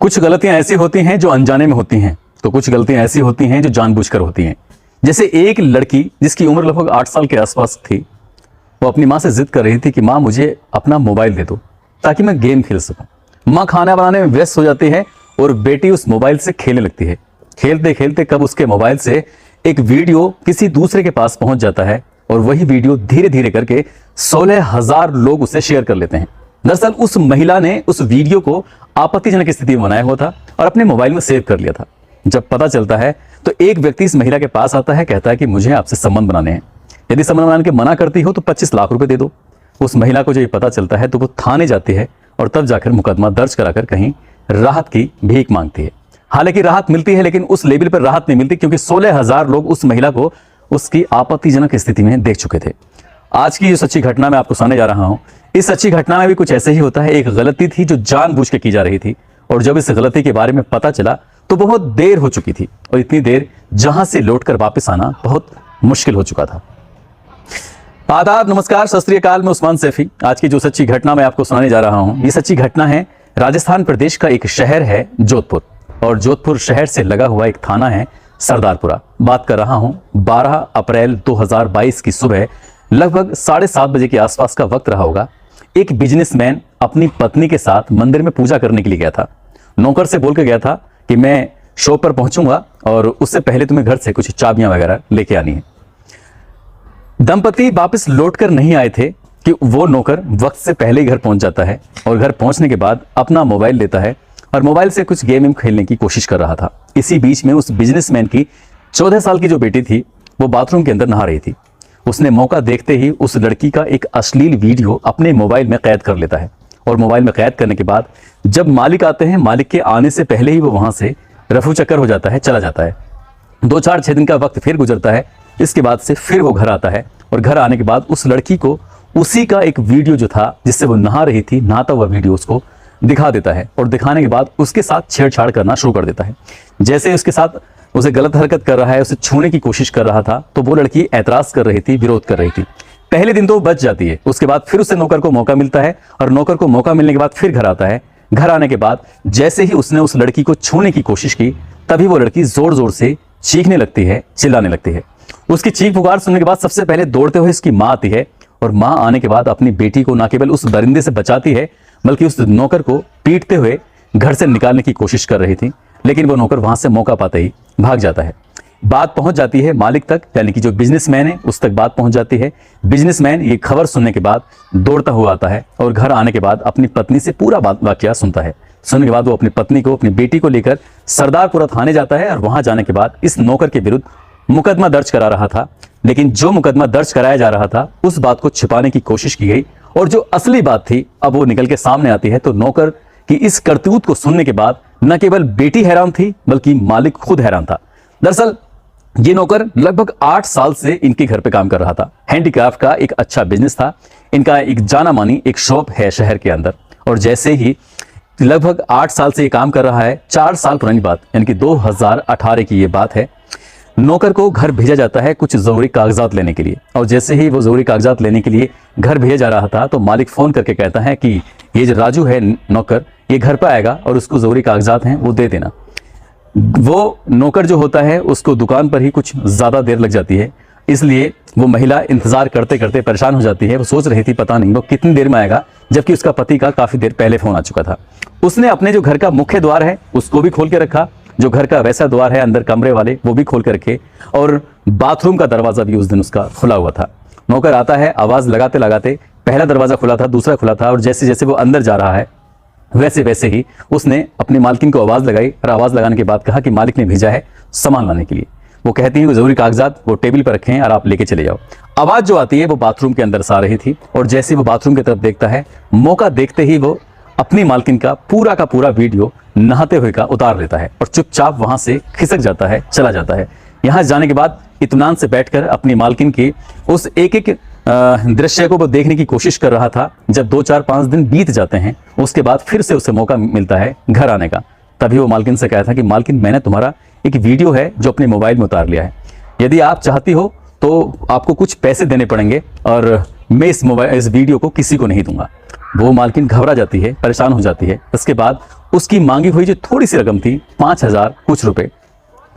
कुछ गलतियां ऐसी होती हैं जो अनजाने में होती हैं, तो कुछ गलतियां ऐसी होती हैं जो जानबूझकर होती हैं। जैसे एक लड़की जिसकी उम्र लगभग 8 साल के आसपास थी, वो अपनी माँ से जिद कर रही थी कि माँ मुझे अपना मोबाइल दे दो ताकि मैं गेम खेल सकूं। माँ खाना बनाने में व्यस्त हो जाती है और बेटी उस मोबाइल से खेलने लगती है। खेलते खेलते कब उसके मोबाइल से एक वीडियो किसी दूसरे के पास पहुंच जाता है और वही वीडियो धीरे धीरे करके 16,000 लोग उसे शेयर कर लेते हैं। दरअसल उस महिला ने उस वीडियो को आपत्तिजनक स्थिति में बनाया हुआ था और अपने मोबाइल में सेव कर लिया था। जब पता चलता है तो एक व्यक्ति इस महिला के पास आता है, कहता है कि मुझे आपसे संबंध बनाने हैं, यदि संबंध बनाने के मना करती हो तो 25 लाख रुपए दे दो। उस महिला को जब ये पता चलता है तो वो थाने जाती है और तब जाकर मुकदमा दर्ज कराकर कहीं राहत की भीख मांगती है। हालांकि राहत मिलती है, लेकिन उस लेवल पर राहत नहीं मिलती क्योंकि 16,000 लोग उस महिला को उसकी आपत्तिजनक स्थिति में देख चुके थे। आज की जो सच्ची घटना मैं आपको सुनाने जा रहा हूं, इस सच्ची घटना में भी कुछ ऐसे ही होता है। एक गलती थी जो जानबूझ के की जा रही थी और जब इस गलती के बारे में पता चला तो बहुत देर हो चुकी थी और इतनी देर जहां से लौटकर वापस आना बहुत मुश्किल हो चुका था। आदाब, नमस्कार, सत श्री अकाल। मैं उस्मान सैफी। आज की जो सच्ची घटना मैं आपको सुनाने जा रहा हूं, ये सच्ची घटना है राजस्थान प्रदेश का एक शहर है जोधपुर, और जोधपुर शहर से लगा हुआ एक थाना है सरदारपुरा। बात कर रहा हूं 12 अप्रैल 2022 की सुबह लगभग 7:30 बजे के आसपास का वक्त रहा होगा। एक बिजनेसमैन अपनी पत्नी के साथ मंदिर में पूजा करने के लिए गया था। नौकर से बोल के गया था कि मैं शॉप पर पहुंचूंगा और उससे पहले तुम्हें घर से कुछ चाबियां वगैरह लेके आनी है। दंपति वापस लौटकर नहीं आए थे कि वो नौकर वक्त से पहले ही घर पहुंच जाता है और घर पहुंचने के बाद अपना मोबाइल लेता है और मोबाइल से कुछ गेम खेलने की कोशिश कर रहा था। इसी बीच में उस बिजनेसमैन की 14 साल की जो बेटी थी वो बाथरूम के अंदर नहा रही थी। उसने मौका देखते ही उस लड़की का एक अश्लील वीडियो अपने मोबाइल में कैद कर लेता है और मोबाइल में कैद करने के बाद जब मालिक आते हैं, मालिक के आने से पहले ही वो वहां से रफू चक्कर हो जाता है, चला जाता है। 2-4-6 दिन का वक्त फिर गुजरता है। इसके बाद से फिर वो घर आता है और घर आने के बाद उस लड़की को उसी का एक वीडियो जो था जिससे वो नहा रही थी, नहाता हुआ वीडियो उसको दिखा देता है और दिखाने के बाद उसके साथ छेड़छाड़ करना शुरू कर देता है। जैसे उसके साथ उसे गलत हरकत कर रहा है, उसे छूने की कोशिश कर रहा था, तो वो लड़की ऐतराज कर रही थी, विरोध कर रही थी। पहले दिन तो वो बच जाती है, उसके बाद फिर उसे नौकर को मौका मिलता है और नौकर को मौका मिलने के बाद फिर घर आता है। घर आने के बाद जैसे ही उसने उस लड़की को छूने की कोशिश की, तभी वो लड़की जोर जोर से चीखने लगती है, चिल्लाने लगती है। उसकी चीख पुकार सुनने के बाद सबसे पहले दौड़ते हुए उसकी माँ आती है और माँ आने के बाद अपनी बेटी को न केवल उस दरिंदे से बचाती है बल्कि उस नौकर को पीटते हुए घर से निकालने की कोशिश कर रही थी, लेकिन वो नौकर वहां से मौका पाते ही भाग जाता है। बात पहुंच जाती है मालिक तक, यानी कि जो बिजनेसमैन है उस तक बात पहुंच जाती है। बिजनेसमैन ये खबर सुनने के बाद दौड़ता हुआ आता है और घर आने के बाद अपनी पत्नी से पूरा वाकया सुनता है। सुनने के बाद वो अपनी पत्नी को, अपनी बेटी को लेकर सरदारपुरा थाने जाता है और वहां जाने के बाद इस नौकर के विरुद्ध मुकदमा दर्ज करा रहा था। लेकिन जो मुकदमा दर्ज कराया जा रहा था उस बात को छिपाने की कोशिश की गई और जो असली बात थी अब वो निकल के सामने आती है। तो नौकर की इस करतूत को सुनने के बाद न केवल बेटी हैरान थी बल्कि मालिक खुद हैरान था। दरअसल ये नौकर लगभग 8 साल से इनके घर पे काम कर रहा था। हैंडीक्राफ्ट का एक अच्छा बिजनेस था इनका, एक जाना मानी एक शॉप है शहर के अंदर। और जैसे ही लगभग 8 साल से ये काम कर रहा है, 4 साल पुरानी बात यानी कि 2018 की ये बात है, नौकर को घर भेजा जाता है कुछ जरूरी कागजात लेने के लिए। और जैसे ही वो जरूरी कागजात लेने के लिए घर भेजा जा रहा था तो मालिक फोन करके कहता है कि ये जो राजू है नौकर, ये घर पर आएगा और उसको जरूरी कागजात हैं वो दे देना। वो नौकर जो होता है उसको दुकान पर ही कुछ ज्यादा देर लग जाती है, इसलिए वो महिला इंतजार करते करते परेशान हो जाती है। वो सोच रही थी पता नहीं वो कितनी देर में आएगा, जबकि उसका पति का काफी देर पहले फोन आ चुका था। उसने अपने जो घर का मुख्य द्वार है उसको भी खोल के रखा, जो घर का वैसा द्वार है अंदर कमरे वाले वो भी खोल के रखे, और बाथरूम का दरवाजा भी उस दिन उसका खुला हुआ था। नौकर आता है, आवाज लगाते लगाते पहला दरवाजा खुला था, दूसरा खुला था, और जैसे जैसे वो अंदर जा रहा है वैसे वैसे ही उसने अपनी मालकिन को आवाज लगाई और आवाज लगाने के बाद कहा कि मालिक ने भेजा है सामान लाने के लिए। वो कहती है कि जरूरी कागजात वो टेबल पर रखे हैं और आप लेके चले जाओ। आवाज जो आती है वो बाथरूम के अंदर से आ रही थी और जैसे वो बाथरूम की तरफ देखता है, मौका देखते ही वो अपनी मालकिन का पूरा वीडियो नहाते हुए का उतार लेता है और चुपचाप वहां से खिसक जाता है, चला जाता है। यहां जाने के बाद इत्मीनान से बैठकर अपनी मालकिन की उस एक एक दृश्य को वो देखने की कोशिश कर रहा था। जब 2-4-5 दिन बीत जाते हैं उसके बाद फिर से उसे मौका मिलता है घर आने का। तभी वो मालकिन से कहता है कि मालकिन, मैंने तुम्हारा एक वीडियो है जो अपने मोबाइल में उतार लिया है, यदि आप चाहती हो तो आपको कुछ पैसे देने पड़ेंगे और मैं इस वीडियो को किसी को नहीं दूंगा। वो मालकिन घबरा जाती है, परेशान हो जाती है। उसके बाद उसकी मांगी हुई जो थोड़ी सी रकम थी 5,000 कुछ रुपए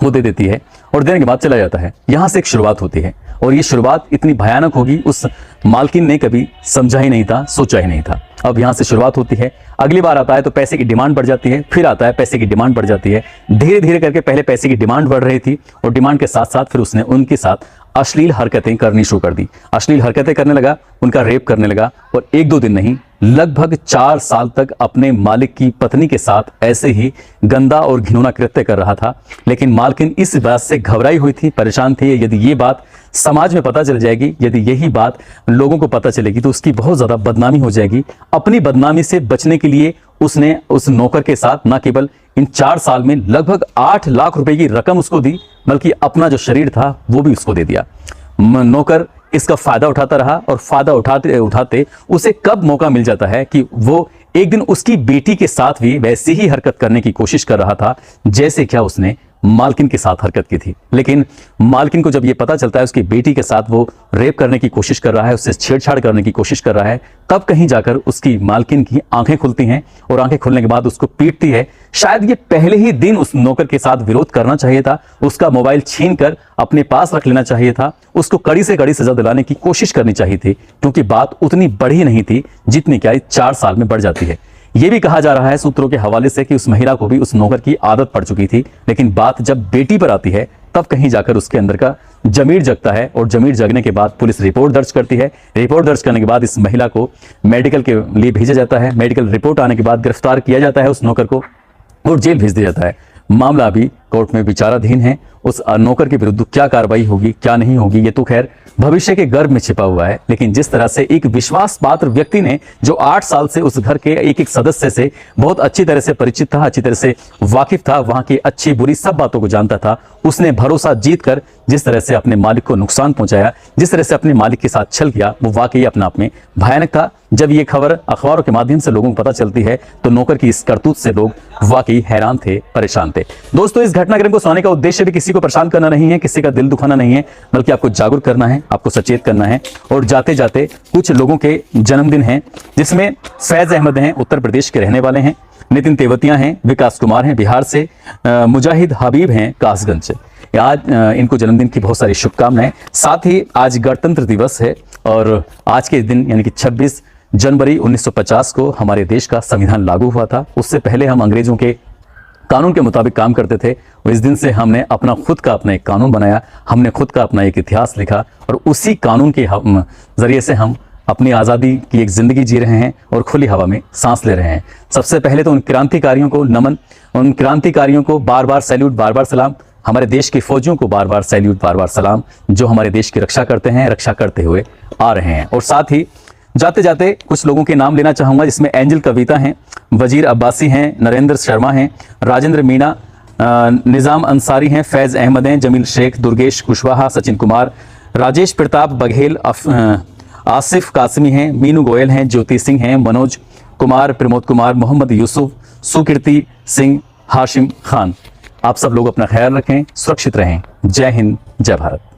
वो दे देती है और देने के बाद चला जाता है। यहां से एक शुरुआत होती है और ये शुरुआत इतनी भयानक होगी उस मालकिन ने कभी समझा ही नहीं था, सोचा ही नहीं था। अब यहां से शुरुआत होती है, अगली बार आता है तो पैसे की डिमांड बढ़ जाती है, फिर आता है पैसे की डिमांड बढ़ जाती है। धीरे धीरे करके पहले पैसे की डिमांड बढ़ रही थी और डिमांड के साथ साथ फिर उसने उनके साथ अश्लील हरकतें करनी शुरू कर दी। अश्लील हरकतें करने लगा, उनका रेप करने लगा और 1-2 दिन नहीं, लगभग 4 साल तक अपने मालिक की पत्नी के साथ ऐसे ही गंदा और घिनौना कृत्य कर रहा था। लेकिन मालकिन इस बात से घबराई हुई थी, परेशान थी। यदि ये बात समाज में पता चल जाएगी, यदि यही बात लोगों को पता चलेगी तो उसकी बहुत ज्यादा बदनामी हो जाएगी। अपनी बदनामी से बचने के लिए उसने उस नौकर के साथ न केवल इन 4 साल में लगभग 8 लाख रुपए की रकम उसको दी, बल्कि अपना जो शरीर था वो भी उसको दे दिया। नौकर इसका फायदा उठाता रहा और फायदा उठाते उठाते उसे कब मौका मिल जाता है कि वो एक दिन उसकी बेटी के साथ भी वैसी ही हरकत करने की कोशिश कर रहा था जैसे क्या उसने मालकिन के साथ हरकत की थी। लेकिन मालकिन को जब ये पता चलता है उसकी बेटी के साथ वो रेप करने की कोशिश कर रहा है, उससे छेड़छाड़ करने की कोशिश कर रहा है, तब कहीं जाकर उसकी मालकिन की आंखें खुलती हैं और आंखें खुलने के बाद उसको पीटती है। शायद ये पहले ही दिन उस नौकर के साथ विरोध करना चाहिए था, उसका मोबाइल छीनकर अपने पास रख लेना चाहिए था, उसको कड़ी से कड़ी सजा दिलाने की कोशिश करनी चाहिए थी, क्योंकि बात उतनी बड़ी नहीं थी जितनी क्या 4 साल में बढ़ जाती है। यह भी कहा जा रहा है सूत्रों के हवाले से कि उस महिला को भी उस नौकर की आदत पड़ चुकी थी। लेकिन बात जब बेटी पर आती है तब कहीं जाकर उसके अंदर का जमीर जगता है और जमीर जगने के बाद पुलिस रिपोर्ट दर्ज करती है। रिपोर्ट दर्ज करने के बाद इस महिला को मेडिकल के लिए भेजा जाता है। मेडिकल रिपोर्ट आने के बाद गिरफ्तार किया जाता है उस नौकर को और जेल भेज दिया जाता है। मामला अभी कोर्ट में विचाराधीन है। उस नौकर के विरुद्ध क्या कार्रवाई होगी क्या नहीं होगी ये तो खैर भविष्य के गर्भ में छिपा हुआ है। लेकिन जिस तरह से एक विश्वास पात्र व्यक्ति ने जो 8 साल से उस घर के एक एक सदस्य से बहुत अच्छी तरह से परिचित था, अच्छी तरह से वाकिफ था, वहां की अच्छी बुरी सब बातों को जानता था, उसने भरोसा जीतकर जिस तरह से अपने मालिक को नुकसान पहुंचाया, जिस तरह से अपने मालिक के साथ छल किया, वो वाकई अपने आप में भयानक था। जब ये खबर अखबारों के माध्यम से लोगों को पता चलती है तो नौकर की इस करतूत से लोग वाकई हैरान थे, परेशान थे। दोस्तों, इस घटनाक्रम को सुनाने का उद्देश्य भी किसी को परेशान करना नहीं है, किसी का दिल दुखाना नहीं है, बल्कि आपको जागरूक करना है, आपको सचेत करना है। और जाते जाते कुछ लोगों के जन्मदिन हैं, जिसमें फैज अहमद हैं, उत्तर प्रदेश के रहने वाले हैं, नितिन तेवतिया हैं, विकास कुमार हैं बिहार से, मुजाहिद हबीब हैं कासगंज से। आज इनको जन्मदिन की बहुत सारी शुभकामनाएं। साथ ही आज गणतंत्र दिवस है और आज के दिन यानी कि 26 जनवरी 1950 को हमारे देश का संविधान लागू हुआ था। उससे पहले हम अंग्रेजों के कानून के मुताबिक काम करते थे और इस दिन से हमने अपना खुद का अपना एक कानून बनाया, हमने खुद का अपना एक इतिहास लिखा और उसी कानून के जरिए से हम अपनी आज़ादी की एक जिंदगी जी रहे हैं और खुली हवा में सांस ले रहे हैं। सबसे पहले तो उन क्रांतिकारियों को नमन, उन क्रांतिकारियों को बार बार सैल्यूट, बार बार सलाम, हमारे देश के फौजियों को बार बार सैल्यूट, बार बार सलाम, जो हमारे देश की रक्षा करते हैं, रक्षा करते हुए आ रहे हैं। और साथ ही जाते जाते कुछ लोगों के नाम लेना चाहूंगा, जिसमें एंजल कविता हैं, वजीर अब्बासी हैं, नरेंद्र शर्मा हैं, राजेंद्र मीणा, निज़ाम अंसारी हैं, फैज़ अहमद हैं, जमील शेख, दुर्गेश कुशवाहा, सचिन कुमार, राजेश प्रताप बघेल, आसिफ कासमी हैं, मीनू गोयल हैं, ज्योति सिंह हैं, मनोज कुमार, प्रमोद कुमार, मोहम्मद यूसुफ, सुकीर्ति सिंह, हाशिम खान। आप सब लोग अपना ख्याल रखें, सुरक्षित रहें। जय हिंद, जय भारत।